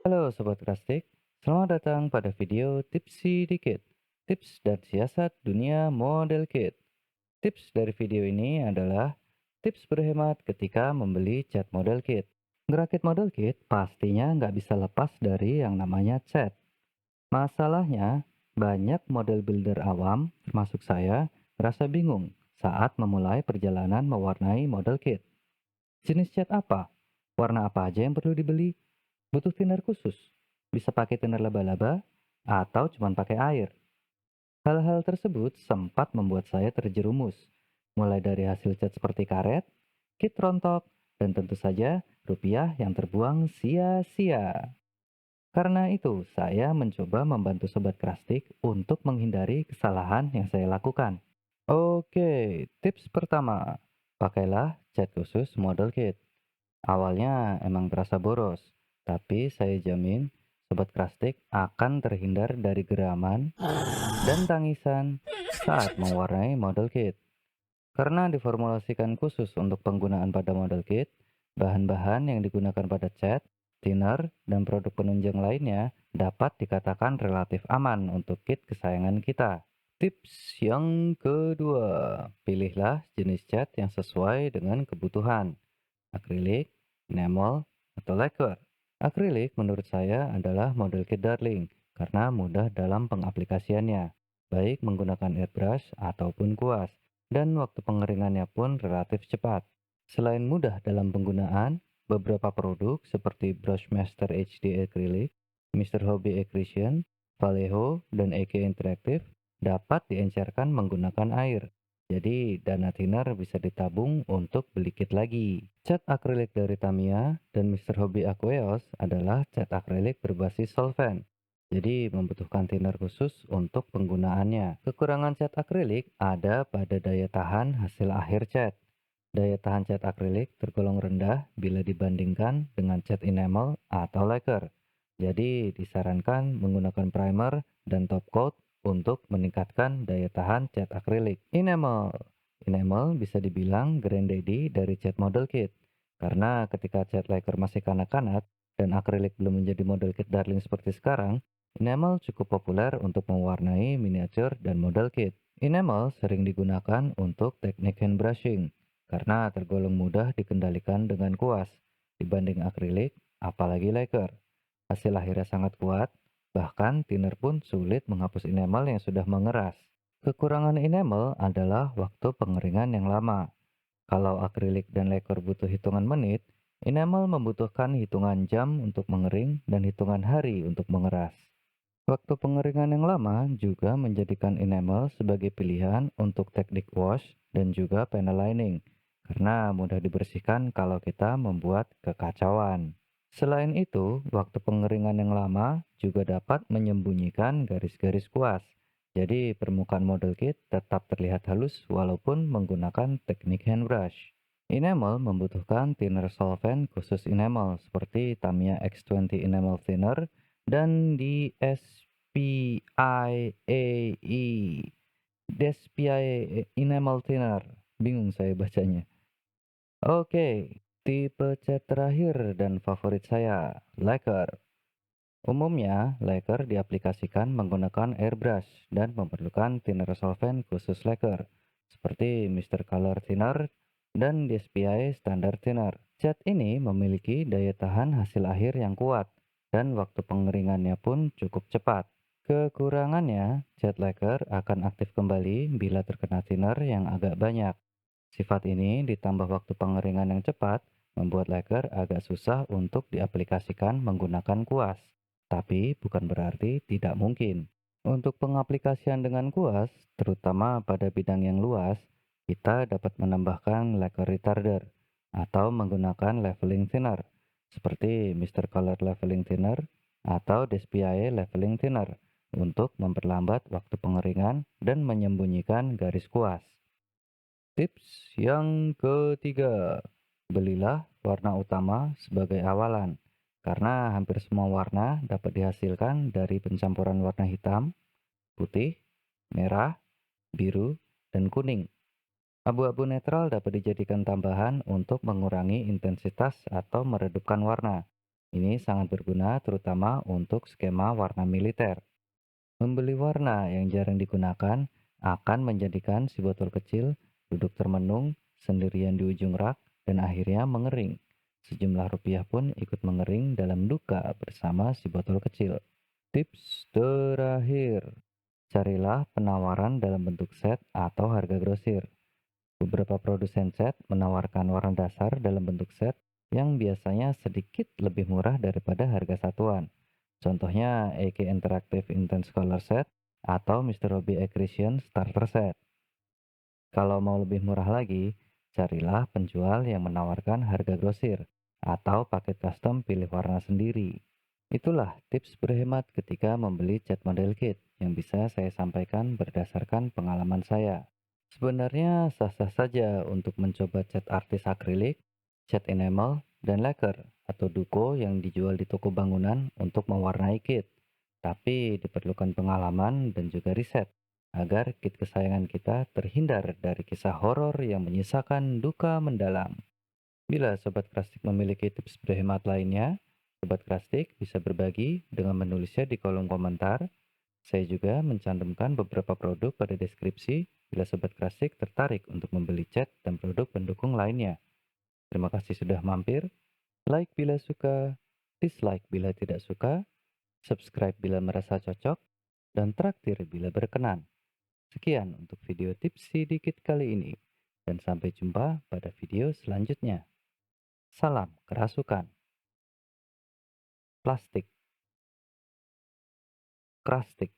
Halo Sobat Krastik, selamat datang pada video Tipsy Dikit, tips dan siasat dunia model kit. Tips dari video ini adalah tips berhemat ketika membeli cat model kit. Ngerakit model kit pastinya nggak bisa lepas dari yang namanya cat. Masalahnya, banyak model builder awam, termasuk saya, merasa bingung saat memulai perjalanan mewarnai model kit. Jenis cat apa? Warna apa aja yang perlu dibeli? Butuh thinner khusus? Bisa pakai thinner laba-laba? Atau cuma pakai air? Hal-hal tersebut sempat membuat saya terjerumus. Mulai dari hasil cat seperti karet, kit rontok, dan tentu saja rupiah yang terbuang sia-sia. Karena itu, saya mencoba membantu Sobat Krastik untuk menghindari kesalahan yang saya lakukan. Oke, tips pertama. Pakailah cat khusus model kit. Awalnya emang terasa boros, tapi saya jamin Sobat Krastik akan terhindar dari geraman dan tangisan saat mewarnai model kit. Karena diformulasikan khusus untuk penggunaan pada model kit, bahan-bahan yang digunakan pada cat, thinner, dan produk penunjang lainnya dapat dikatakan relatif aman untuk kit kesayangan kita. Tips yang kedua, pilihlah jenis cat yang sesuai dengan kebutuhan. Akrilik, enamel, atau lacquer. Akrilik menurut saya adalah model kit darling karena mudah dalam pengaplikasiannya, baik menggunakan airbrush ataupun kuas, dan waktu pengeringannya pun relatif cepat. Selain mudah dalam penggunaan, beberapa produk seperti Brushmaster HD Acrylic, Mr. Hobby Accretion, Vallejo, dan EK Interactive dapat diencerkan menggunakan air. Jadi, dana thinner bisa ditabung untuk beli kit lagi. Cat akrilik dari Tamiya dan Mr. Hobby Aqueous adalah cat akrilik berbasis solvent. Jadi, membutuhkan thinner khusus untuk penggunaannya. Kekurangan cat akrilik ada pada daya tahan hasil akhir cat. Daya tahan cat akrilik tergolong rendah bila dibandingkan dengan cat enamel atau lacquer. Jadi, disarankan menggunakan primer dan top coat untuk meningkatkan daya tahan cat akrilik. Enamel. Enamel bisa dibilang granddaddy dari cat model kit. Karena ketika cat lacquer masih kanak-kanak dan akrilik belum menjadi model kit darling seperti sekarang, enamel cukup populer untuk mewarnai miniatur dan model kit. Enamel sering digunakan untuk teknik hand brushing karena tergolong mudah dikendalikan dengan kuas dibanding akrilik, apalagi lacquer. Hasil akhirnya sangat kuat, bahkan thinner pun sulit menghapus enamel yang sudah mengeras. Kekurangan enamel adalah waktu pengeringan yang lama. Kalau akrilik dan lacquer butuh hitungan menit, enamel membutuhkan hitungan jam untuk mengering dan hitungan hari untuk mengeras. Waktu pengeringan yang lama juga menjadikan enamel sebagai pilihan untuk teknik wash dan juga panel lining, karena mudah dibersihkan kalau kita membuat kekacauan. Selain itu, waktu pengeringan yang lama juga dapat menyembunyikan garis-garis kuas. Jadi, permukaan model kit tetap terlihat halus walaupun menggunakan teknik hand brush. Enamel membutuhkan thinner solvent khusus enamel seperti Tamiya X20 Enamel Thinner dan di SPIAE, DSPIAE Enamel Thinner. Bingung saya bacanya. Oke, tipe cat terakhir dan favorit saya, lacquer. Umumnya, lacquer diaplikasikan menggunakan airbrush dan memerlukan thinner solvent khusus lacquer, seperti Mr. Color Thinner dan DSPI Standard Thinner. Cat ini memiliki daya tahan hasil akhir yang kuat, dan waktu pengeringannya pun cukup cepat. Kekurangannya, cat lacquer akan aktif kembali bila terkena thinner yang agak banyak. Sifat ini ditambah waktu pengeringan yang cepat, membuat lacquer agak susah untuk diaplikasikan menggunakan kuas. Tapi bukan berarti tidak mungkin. Untuk pengaplikasian dengan kuas, terutama pada bidang yang luas, kita dapat menambahkan lacquer retarder atau menggunakan leveling thinner seperti Mr. Color Leveling Thinner atau DSPIA Leveling Thinner untuk memperlambat waktu pengeringan dan menyembunyikan garis kuas. Tips yang ketiga, belilah warna utama sebagai awalan, karena hampir semua warna dapat dihasilkan dari pencampuran warna hitam, putih, merah, biru, dan kuning. Abu-abu netral dapat dijadikan tambahan untuk mengurangi intensitas atau meredupkan warna. Ini sangat berguna terutama untuk skema warna militer. Membeli warna yang jarang digunakan akan menjadikan si botol kecil duduk termenung sendirian di ujung rak dan akhirnya mengering. Sejumlah rupiah pun ikut mengering dalam duka bersama si botol kecil. Tips terakhir, carilah penawaran dalam bentuk set atau harga grosir. Beberapa produsen set menawarkan warna dasar dalam bentuk set yang biasanya sedikit lebih murah daripada harga satuan. Contohnya EK Interactive Intense Color Set atau Mr. Hobby Accretion Starter Set. Kalau mau lebih murah lagi, carilah penjual yang menawarkan harga grosir atau paket custom pilih warna sendiri. Itulah tips berhemat ketika membeli cat model kit yang bisa saya sampaikan berdasarkan pengalaman saya. Sebenarnya sah-sah saja untuk mencoba cat artis akrilik, cat enamel, dan lacquer atau duko yang dijual di toko bangunan untuk mewarnai kit. Tapi diperlukan pengalaman dan juga riset agar kit kesayangan kita terhindar dari kisah horor yang menyisakan duka mendalam. Bila Sobat Krastik memiliki tips berhemat lainnya, Sobat Krastik bisa berbagi dengan menulisnya di kolom komentar. Saya juga mencantumkan beberapa produk pada deskripsi bila Sobat Krastik tertarik untuk membeli cat dan produk pendukung lainnya. Terima kasih sudah mampir. Like bila suka, dislike bila tidak suka, subscribe bila merasa cocok, dan traktir bila berkenan. Sekian untuk video tips sedikit kali ini, dan sampai jumpa pada video selanjutnya. Salam kerasukan, plastik, krastik.